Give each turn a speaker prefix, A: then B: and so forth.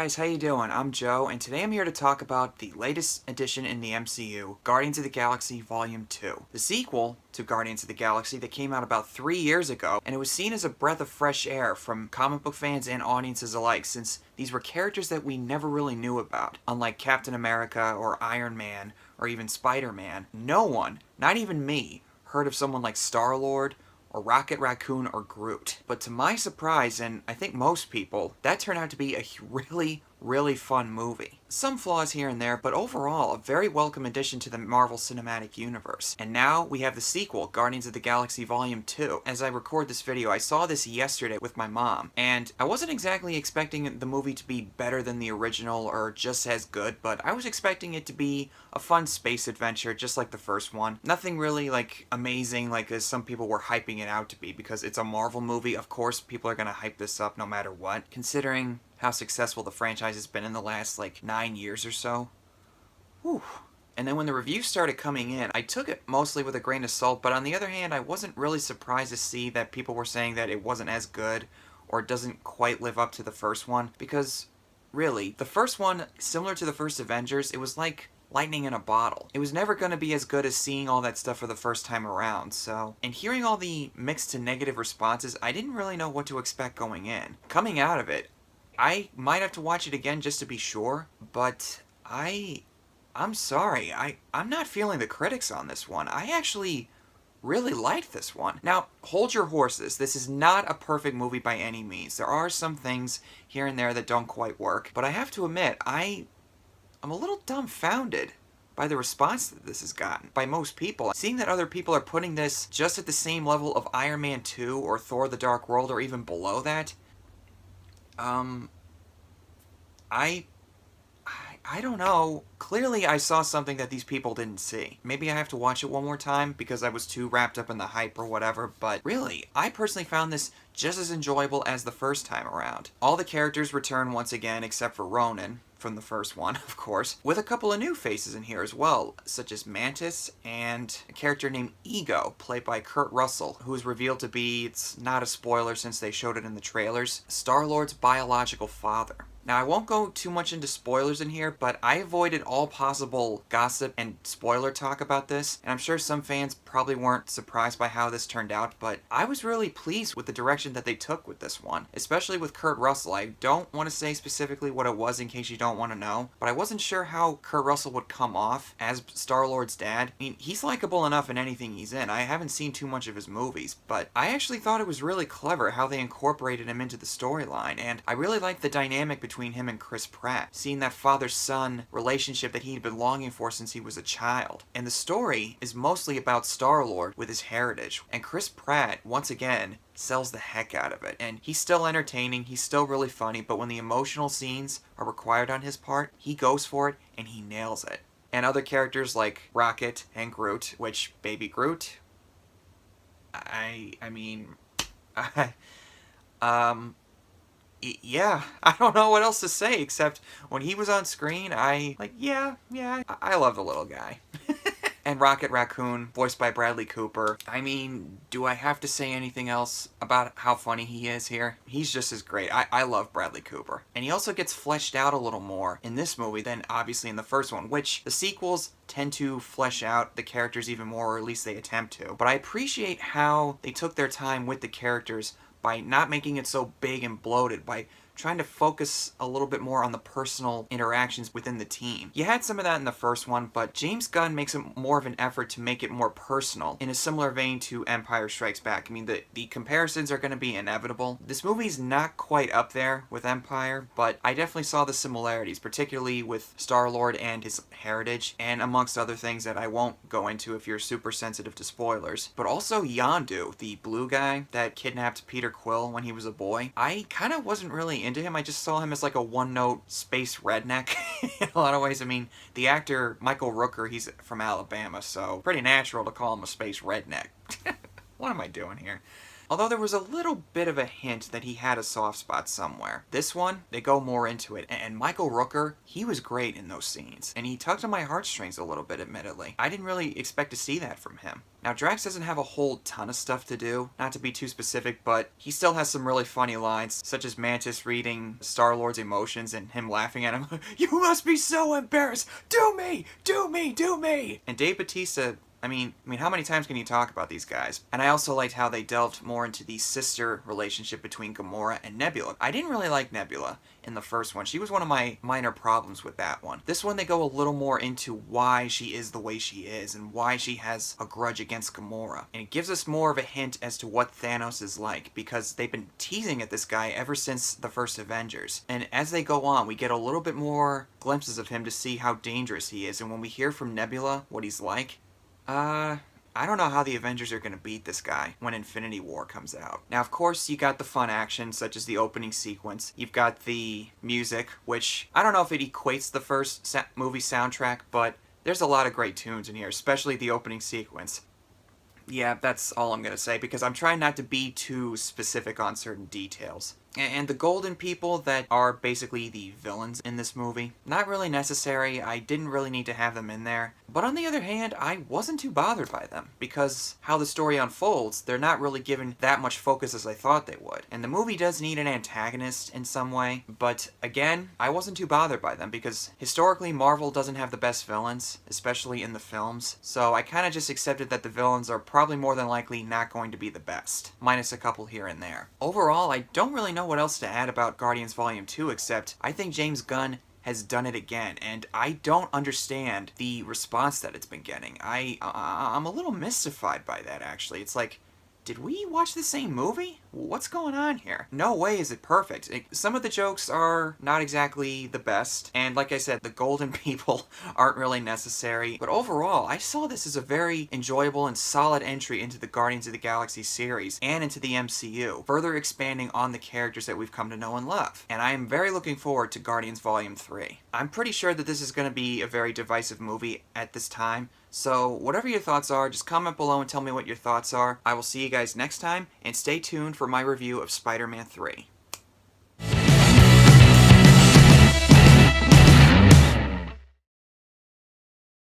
A: guys, how you doing? I'm Joe, and today I'm here to talk about the latest addition in the MCU, Guardians of the Galaxy Volume 2. The sequel to Guardians of the Galaxy that came out about 3 years ago, and it was seen as a breath of fresh air from comic book fans and audiences alike, since these were characters that we never really knew about. Unlike Captain America or Iron Man or even Spider-Man, no one, not even me, heard of someone like Star-Lord or Rocket Raccoon or Groot. But to my surprise, and I think most people, that turned out to be a really fun movie. Some flaws here and there, but overall a very welcome addition to the Marvel Cinematic Universe. And now we have the sequel, Guardians of the Galaxy Volume 2. As I record this video, I saw this yesterday with my mom, and I wasn't exactly expecting the movie to be better than the original or just as good, but I was expecting it to be a fun space adventure just like the first one. Nothing really like amazing like as some people were hyping it out to be, because it's a Marvel movie. Of course people are gonna hype this up no matter what, considering how successful the franchise has been in the last like 9 years or so. Whew. And then when the reviews started coming in, I took it mostly with a grain of salt, but on the other hand, I wasn't really surprised to see that people were saying that it wasn't as good or doesn't quite live up to the first one, because really, the first one, similar to the first Avengers, it was like lightning in a bottle. It was never going to be as good as seeing all that stuff for the first time around, so... And hearing all the mixed to negative responses, I didn't really know what to expect going in. Coming out of it, I might have to watch it again just to be sure, but I'm sorry, I'm not feeling the critics on this one. I actually really liked this one. Now, hold your horses. This is not a perfect movie by any means. There are some things here and there that don't quite work, but I have to admit, I'm a little dumbfounded by the response that this has gotten by most people. Seeing that other people are putting this just at the same level of Iron Man 2 or Thor the Dark World or even below that, I don't know. Clearly I saw something that these people didn't see. Maybe I have to watch it one more time because I was too wrapped up in the hype or whatever, but really, I personally found this just as enjoyable as the first time around. All the characters return once again except for Ronan, from the first one, of course, with a couple of new faces in here as well, such as Mantis and a character named Ego, played by Kurt Russell, who is revealed to be, it's not a spoiler since they showed it in the trailers, Star-Lord's biological father. Now, I won't go too much into spoilers in here, but I avoided all possible gossip and spoiler talk about this, and I'm sure some fans probably weren't surprised by how this turned out, but I was really pleased with the direction that they took with this one, especially with Kurt Russell. I don't want to say specifically what it was in case you don't want to know, but I wasn't sure how Kurt Russell would come off as Star-Lord's dad. I mean, he's likable enough in anything he's in. I haven't seen too much of his movies, but I actually thought it was really clever how they incorporated him into the storyline, and I really liked the dynamic between him and Chris Pratt, seeing that father-son relationship that he'd been longing for since he was a child. And the story is mostly about Star-Lord with his heritage, and Chris Pratt, once again, sells the heck out of it. And he's still entertaining, he's still really funny, but when the emotional scenes are required on his part, he goes for it and he nails it. And other characters like Rocket and Groot, which, Baby Groot, yeah, I don't know what else to say except when he was on screen, I love the little guy. And Rocket Raccoon, voiced by Bradley Cooper. I mean, do I have to say anything else about how funny he is here? He's just as great. I love Bradley Cooper. And he also gets fleshed out a little more in this movie than obviously in the first one, which the sequels tend to flesh out the characters even more, or at least they attempt to. But I appreciate how they took their time with the characters by not making it so big and bloated, by trying to focus a little bit more on the personal interactions within the team. You had some of that in the first one, but James Gunn makes it more of an effort to make it more personal, in a similar vein to Empire Strikes Back. I mean, the comparisons are going to be inevitable. This movie's not quite up there with Empire, but I definitely saw the similarities, particularly with Star-Lord and his heritage, and amongst other things that I won't go into if you're super sensitive to spoilers. But also Yondu, the blue guy that kidnapped Peter Quill when he was a boy. I kind of wasn't really into him. I just saw him as like a one-note space redneck in a lot of ways. I mean, the actor Michael Rooker, he's from Alabama, so pretty natural to call him a space redneck. What am I doing here? Although there was a little bit of a hint that he had a soft spot somewhere. This one, they go more into it, and Michael Rooker, he was great in those scenes, and he tugged on my heartstrings a little bit, admittedly. I didn't really expect to see that from him. Now, Drax doesn't have a whole ton of stuff to do, not to be too specific, but he still has some really funny lines, such as Mantis reading Star-Lord's emotions and him laughing at him. You must be so embarrassed! Do me! Do me! Do me! And Dave Bautista, I mean, how many times can you talk about these guys? And I also liked how they delved more into the sister relationship between Gamora and Nebula. I didn't really like Nebula in the first one. She was one of my minor problems with that one. This one, they go a little more into why she is the way she is and why she has a grudge against Gamora. And it gives us more of a hint as to what Thanos is like, because they've been teasing at this guy ever since the first Avengers. And as they go on, we get a little bit more glimpses of him to see how dangerous he is. And when we hear from Nebula what he's like, I don't know how the Avengers are going to beat this guy when Infinity War comes out. Now, of course, you got the fun action, such as the opening sequence. You've got the music, which I don't know if it equates the first movie soundtrack, but there's a lot of great tunes in here, especially the opening sequence. Yeah, that's all I'm going to say, because I'm trying not to be too specific on certain details. And the golden people that are basically the villains in this movie, not really necessary. I didn't really need to have them in there. But on the other hand, I wasn't too bothered by them, because how the story unfolds, they're not really given that much focus as I thought they would. And the movie does need an antagonist in some way, but again, I wasn't too bothered by them, because historically Marvel doesn't have the best villains, especially in the films, so I kind of just accepted that the villains are probably more than likely not going to be the best, minus a couple here and there. Overall, I don't really know what else to add about Guardians Volume 2, except I think James Gunn has done it again, and I don't understand the response that it's been getting. I'm a little mystified by that, actually. It's like, did we watch the same movie? What's going on here? No way is it perfect. Some of the jokes are not exactly the best, and like I said, the golden people aren't really necessary, but overall, I saw this as a very enjoyable and solid entry into the Guardians of the Galaxy series and into the MCU, further expanding on the characters that we've come to know and love. And I am very looking forward to Guardians Volume 3. I'm pretty sure that this is going to be a very divisive movie at this time, so whatever your thoughts are, just comment below and tell me what your thoughts are. I will see you guys next time, and stay tuned for my review of Spider-Man 3.